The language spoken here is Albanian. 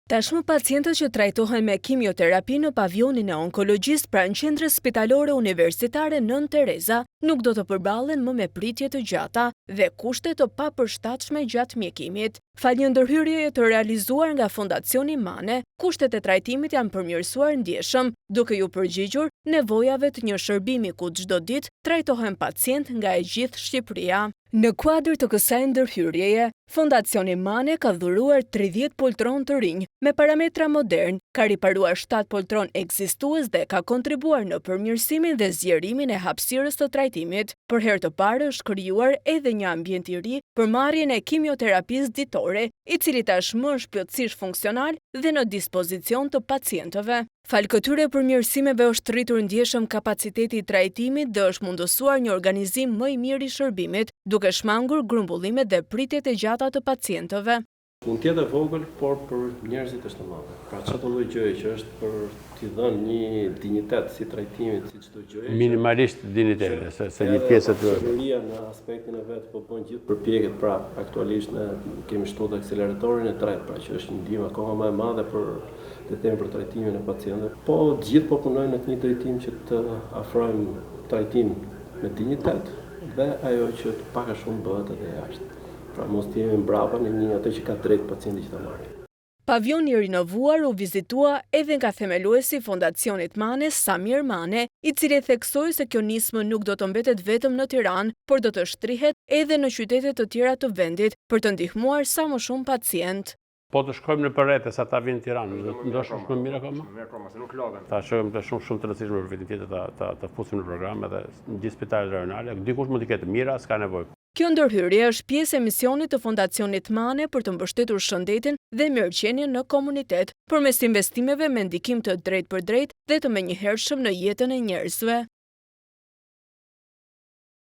Tashmë pacientët që trajtohen me kimioterapi në pavionin e onkologjisë pranë qendrës spitalore universitare Nën Tereza nuk do të përballen më me pritje të gjata dhe kushte të papërshtatshme gjatë mjekimit. Fal një ndërhyrjeje të realizuar nga Fondacioni Mane, kushtet e trajtimit janë përmirësuar ndjeshëm, duke ju përgjigjur nevojave të një shërbimi ku çdo ditë trajtohen pacient nga e gjithë Shqipëria. Në kuadër të kësaj ndërhyrjeje, Fondacioni Mane ka dhuruar 30 poltron të rinj me parametra modern, ka riparuar 7 poltron ekzistues dhe ka kontribuar në përmirësimin dhe zgjerimin e hapësirës të trajtimit. Për herë të parë është krijuar edhe një ambient i ri për marrjen e kimioterapisë ditore, i cili tashmë është plotësisht funksional dhe në dispozicion të pacientëve. Fal këtyre përmirësimeve është rritur ndjeshëm kapaciteti i trajtimit dhe është mundësuar një organizim më i mirë i shërbimit, duke shmangur grumbullimet dhe pritjet e gjata të pacientëve. Mund tjetë e vogël, por për njerëzit është të madhe. Pra çdo lloj gjëje që është për t'i dhënë një dinjitet si trajtimit, si çdo gjë. Minimalisht dinjitete, se një pjesë të Shëria në aspektin e vet po bën gjithë përpjekjet, pra aktualisht ne kemi shtuar akseleratorin e tretë, pra që është një ndihmë akoma më e madhe për të thënë për trajtimin e pacientëve. Po gjithë po punojnë në një drejtim që të afrojmë trajtim me dinjitet dhe ajo që pak a shumë bëhet edhe jashtë. Pra mos të jemi mbrapa në një atë që ka drejt pacienti që ta marrë. Pavioni i rinovuar u vizitua edhe nga themeluesi i Fondacionit Mane, Samir Mane, i cili theksoi se kjo nismë nuk do të mbetet vetëm në Tiranë, por do të shtrihet edhe në qytete të tjera të vendit për të ndihmuar sa më shumë pacient. Po të shkojmë në përrete, sa ta vinë në Tiranë, ndoshta është më mirë akoma? Mirë akoma, se nuk lodhen. Ta shohim të shumë të rëndësishme për vitin tjetër ta fusim në program edhe në gjithë spitalet rajonale, dikush mund të ketë mira, s'ka nevojë. Kjo ndërhyrje është pjesë e misionit të Fondacionit Mane për të mbështetur shëndetin dhe mirëqenien në komunitet, përmes investimeve me ndikim të drejtë për drejtë dhe të menjëhershëm në jetën e njerëzve.